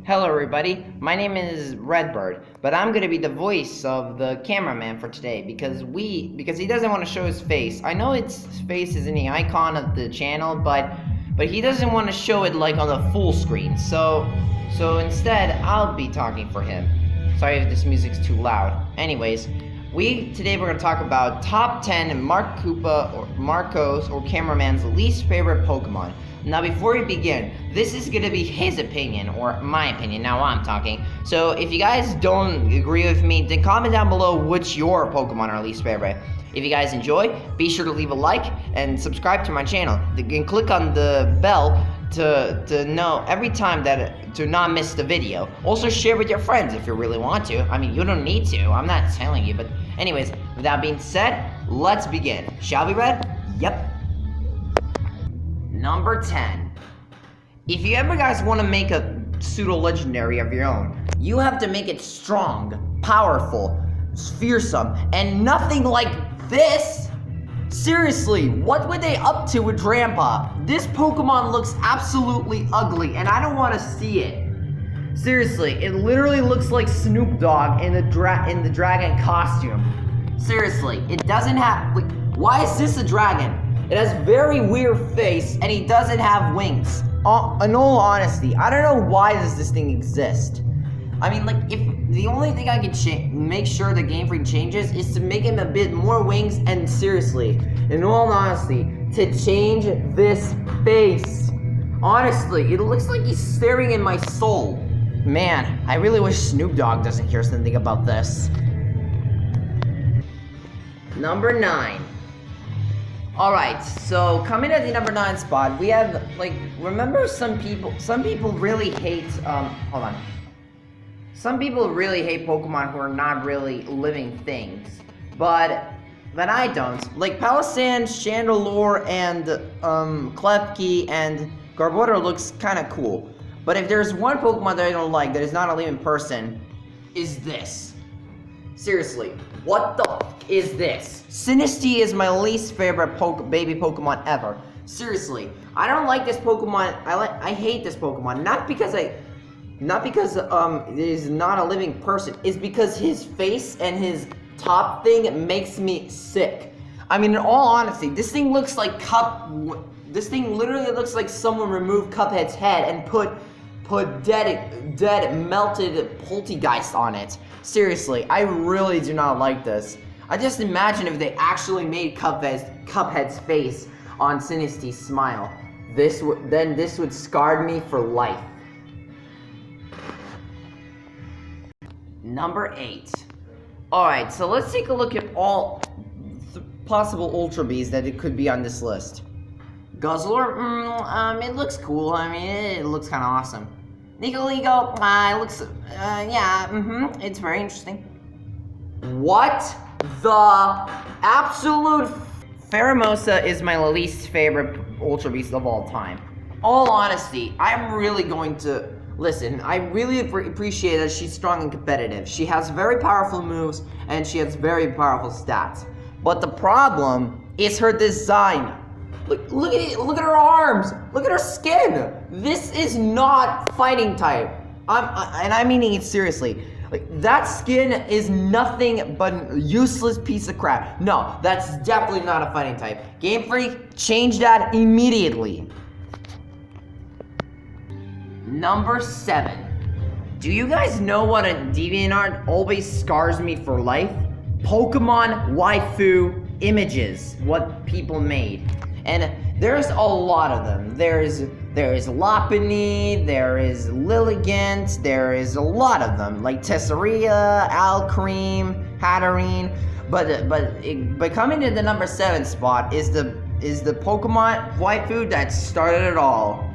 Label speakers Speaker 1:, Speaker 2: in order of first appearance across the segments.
Speaker 1: Hello everybody, my name is Redbird, but I'm gonna be the voice of the cameraman for today because he doesn't want to show his face. I know his face is in the icon of the channel, but he doesn't want to show it like on the full screen. So instead I'll be talking for him. Sorry if this music's too loud. Anyways, today we're gonna talk about top 10 Mark Koopa or Marco's or cameraman's least favorite Pokemon. Now before we begin, this is gonna be his opinion, or my opinion, now I'm talking. So if you guys don't agree with me, then comment down below which your Pokemon are least favorite. If you guys enjoy, be sure to leave a like and subscribe to my channel. You can click on the bell to know every time to not miss the video. Also share with your friends if you really want to. I mean, you don't need to, I'm not telling you, but anyways, with that being said, let's begin. Shall we, Red? Yep. Number 10. If you ever guys want to make a pseudo-legendary of your own, you have to make it strong, powerful, fearsome, and nothing like this. Seriously, what were they up to with Grandpa? This Pokemon looks absolutely ugly, and I don't want to see it. Seriously, it literally looks like Snoop Dogg in the dragon costume. Seriously, it doesn't have, like, why is this a dragon? It has very weird face, and he doesn't have wings. In all honesty, I don't know why does this thing exist. I mean, like, if the only thing I can make sure the Game Freak changes is to make him a bit more wings, and seriously, in all honesty, to change this face. Honestly, it looks like he's staring in my soul. Man, I really wish Snoop Dogg doesn't hear something about this. Number 9. Alright, so coming at the number 9 spot, we have, like, remember some people really hate, hold on. Some people really hate Pokemon who are not really living things, but I don't. Like, Palisand, Chandelure, and, Klefki, and Garbodor looks kinda cool. But if there's one Pokemon that I don't like that is not a living person, is this. Seriously, what the f is this? Sinistea is my least favorite baby Pokemon ever. Seriously, I don't like this Pokemon. I hate this Pokemon. Not because it is not a living person. It's because his face and his top thing makes me sick. I mean, in all honesty, this thing looks like this thing literally looks like someone removed Cuphead's head and put dead melted Poltergeist on it. Seriously, I really do not like this. I just imagine if they actually made Cuphead's face on Sinistei's smile. This would scar me for life. Number 8. Alright, so let's take a look at all possible Ultra Bees that it could be on this list. Gosselaar, it looks cool. I mean, it looks kind of awesome. Nicoligo, it looks, it's very interesting. What the absolute Pheromosa is my least favorite Ultra Beast of all time. All honesty, I'm really going to listen. I really appreciate that she's strong and competitive. She has very powerful moves and she has very powerful stats. But the problem is her design. Look at it, look at her arms, look at her skin. This is not fighting type. And I'm meaning it seriously. Like, that skin is nothing but a useless piece of crap. No, that's definitely not a fighting type. Game Freak, change that immediately. Number 7. Do you guys know what a DeviantArt always scars me for life? Pokemon waifu images, what people made. And there's a lot of them. There is Lopunny, there is Lilligant, there is a lot of them, like Tesseria, Alcremie, Hatterene. But coming to the number 7 spot is the Pokemon waifu that started it all.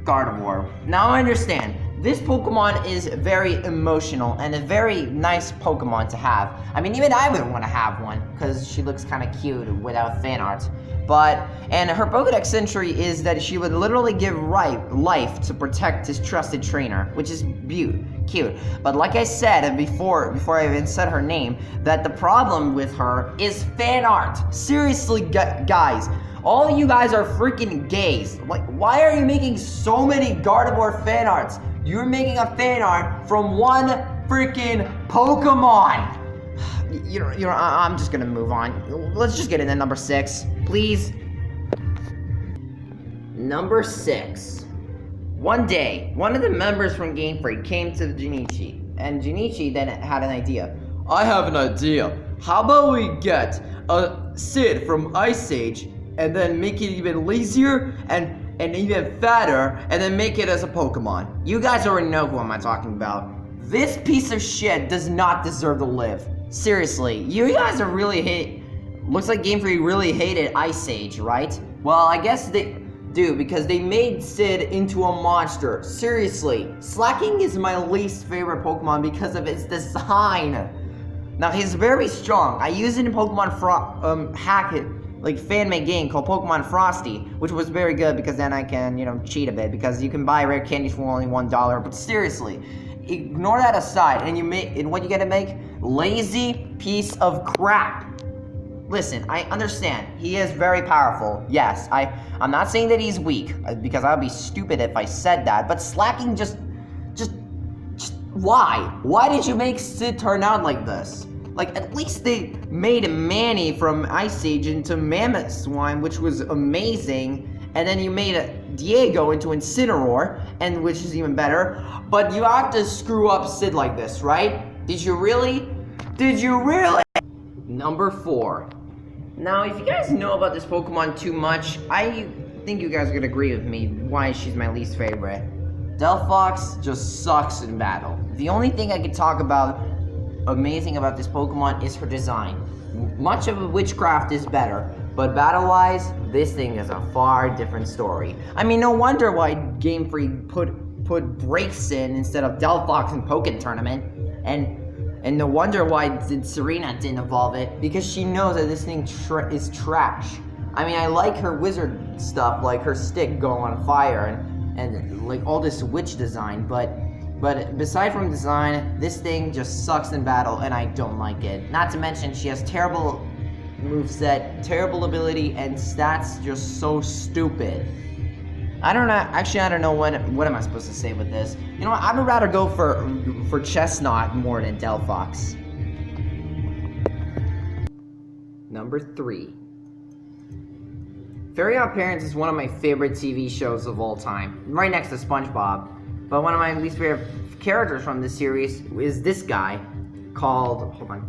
Speaker 1: Gardevoir. Now I understand. This Pokemon is very emotional and a very nice Pokemon to have. I mean, even I would want to have one because she looks kind of cute without fan art. And her Pokedex entry is that she would literally give life to protect his trusted trainer, which is cute. But like I said before I even said her name, that the problem with her is fan art. Seriously, guys. All of you guys are freaking gays. Like, why are you making so many Gardevoir fan arts? You're making a fan art from one freaking Pokemon. I'm just gonna move on. Let's just get into number 6, please. Number 6. One day, one of the members from Game Freak came to Junichi, and Junichi then had an idea. I have an idea. How about we get a Sid from Ice Age, and then make it even lazier and even fatter, and then make it as a Pokemon. You guys already know who I'm talking about. This piece of shit does not deserve to live. Seriously, you guys are really looks like Game Freak really hated Ice Age, right? Well, I guess they do, because they made Sid into a monster. Seriously, Slacking is my least favorite Pokemon because of its design. Now, he's very strong. I used it in Pokemon fan-made game called Pokemon Frosty, which was very good because then I can, cheat a bit because you can buy rare candies for only $1. But seriously, ignore that aside, and what you gotta make? Lazy piece of crap. Listen, I understand. He is very powerful. Yes, I'm not saying that he's weak, because I'd be stupid if I said that, but Slacking just why? Why did you make Sid turn out like this? Like, at least they made Manny from Ice Age into Mammoth Swine, which was amazing, and then you made Diego into Incineroar, and which is even better, but you have to screw up Sid like this, right? Did you really? Did you really? Number 4. Now, if you guys know about this Pokemon too much, I think you guys are gonna agree with me why she's my least favorite. Delphox just sucks in battle. The only thing I can talk about amazing about this Pokemon is her design. Much of Witchcraft is better, but battle-wise, this thing is a far different story. I mean, no wonder why Game Freak put Breaks in instead of Delphox in Pokken Tournament, and no wonder why Serena didn't evolve it, because she knows that this thing is trash. I mean, I like her wizard stuff, like her stick going on fire and like all this witch design, but beside from design, this thing just sucks in battle, and I don't like it. Not to mention, she has terrible moveset, terrible ability, and stats just so stupid. I don't know what am I supposed to say with this. You know what, I would rather go for Chestnut more than Delphox. Number 3. Fairy Odd Parents is one of my favorite TV shows of all time, right next to SpongeBob. But one of my least favorite characters from this series is this guy called, hold on,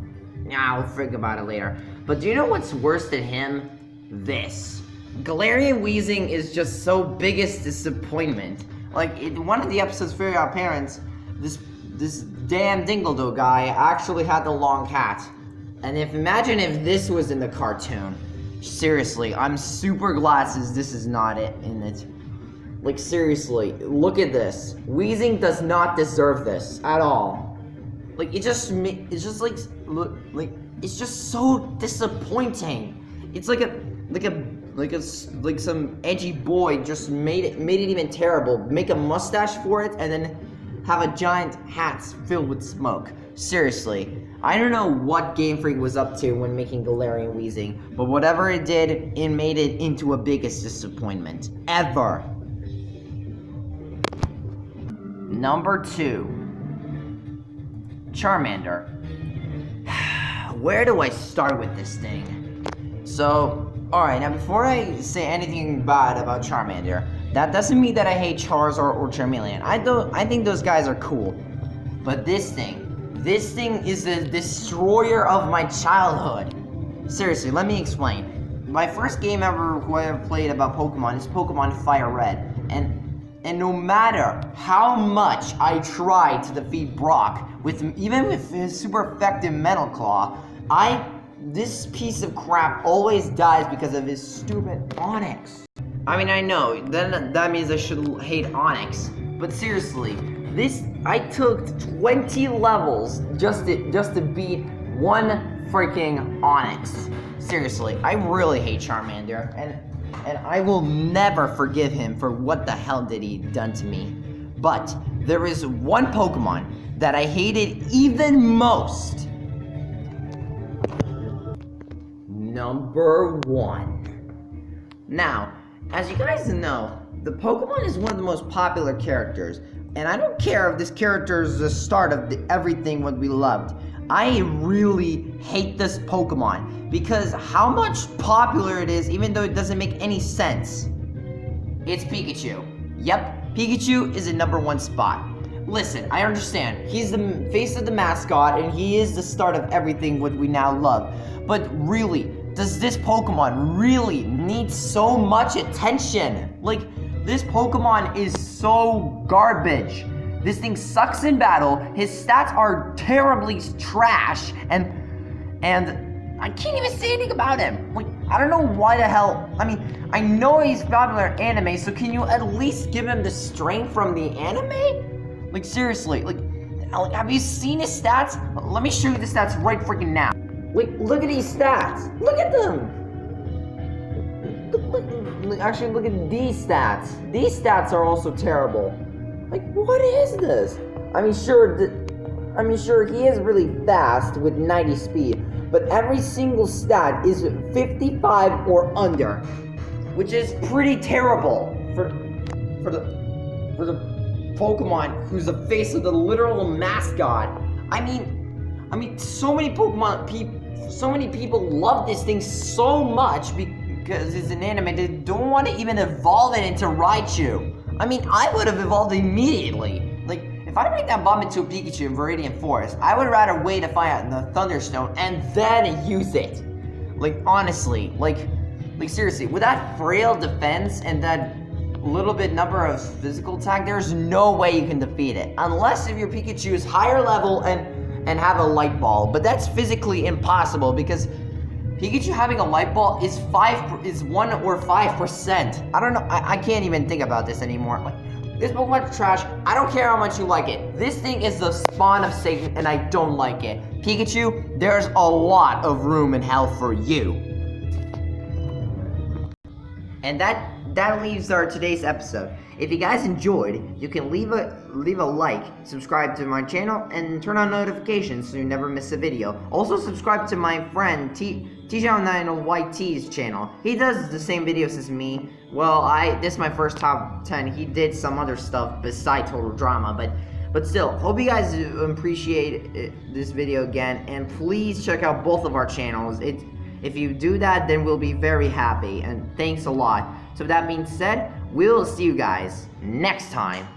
Speaker 1: I'll think about it later. But do you know what's worse than him? This. Galarian Weezing is just so biggest disappointment. Like, in one of the episodes of Fairy Odd Parents, this damn Dingledoo guy actually had the long hat. And imagine if this was in the cartoon. Seriously, I'm super glad this is not it in it. Like, seriously, look at this. Weezing does not deserve this at all. Like, it's just so disappointing. It's like some edgy boy just made it even terrible. Make a mustache for it and then have a giant hat filled with smoke. Seriously, I don't know what Game Freak was up to when making Galarian Weezing, but whatever it did, it made it into a biggest disappointment ever. Number 2. Charmander. Where do I start with this thing? So, alright, now before I say anything bad about Charmander, that doesn't mean that I hate Charizard or Charmeleon. I think those guys are cool. But this thing is the destroyer of my childhood. Seriously, let me explain. My first game ever I ever played about Pokemon is Pokemon Fire Red, and no matter how much I tried to defeat Brock, even with his super effective Metal Claw, this piece of crap always dies because of his stupid Onix. I mean, I know, that means I should hate Onix, but seriously, I took 20 levels just to beat one freaking Onix. Seriously, I really hate Charmander, and I will never forgive him for what the hell did he done to me. But there is one Pokemon that I hated even most. Number 1. Now, as you guys know, the Pokemon is one of the most popular characters, and I don't care if this character is the start of everything what we loved. I really hate this Pokemon because how much popular it is, even though it doesn't make any sense. It's Pikachu. Yep, Pikachu is in #1 spot. Listen, I understand. He's the face of the mascot, and he is the start of everything what we now love. But really, does this Pokemon really need so much attention? Like, this Pokemon is so garbage. This thing sucks in battle. His stats are terribly trash, and I can't even say anything about him. Like, I don't know why the hell. I mean, I know he's popular in anime, so can you at least give him the strength from the anime? Like, seriously, like, have you seen his stats? Let me show you the stats right freaking now. Like, look at these stats. Look at them. Actually, look at these stats. These stats are also terrible. Like, what is this? I mean, sure, he is really fast with 90 speed, but every single stat is 55 or under, which is pretty terrible for the Pokemon who's the face of the literal mascot. I mean, so many people love this thing so much because it's an anime. They don't want to even evolve it into Raichu. I mean, I would have evolved immediately. Like, if I make that bomb into a Pikachu in Viridian Forest, I would rather wait to find out in the Thunderstone and then use it. Like, honestly, like seriously, with that frail defense and that little bit number of physical attack, there's no way you can defeat it. Unless if your Pikachu is higher level and have a light ball. But that's physically impossible because Pikachu having a light ball is 1 or 5%. I don't know. I can't even think about this anymore. Like, this Pokemon's trash. I don't care how much you like it. This thing is the spawn of Satan, and I don't like it. Pikachu, there's a lot of room in hell for you. And that leaves our today's episode. If you guys enjoyed, you can leave a like, subscribe to my channel, and turn on notifications so you never miss a video. Also subscribe to my friend TJ9YT's channel. He does the same videos as me. Well, this is my first top 10. He did some other stuff besides Total Drama, but still, hope you guys appreciate this video again, and please check out both of our channels. If you do that, then we'll be very happy, and thanks a lot. So with that being said, we'll see you guys next time.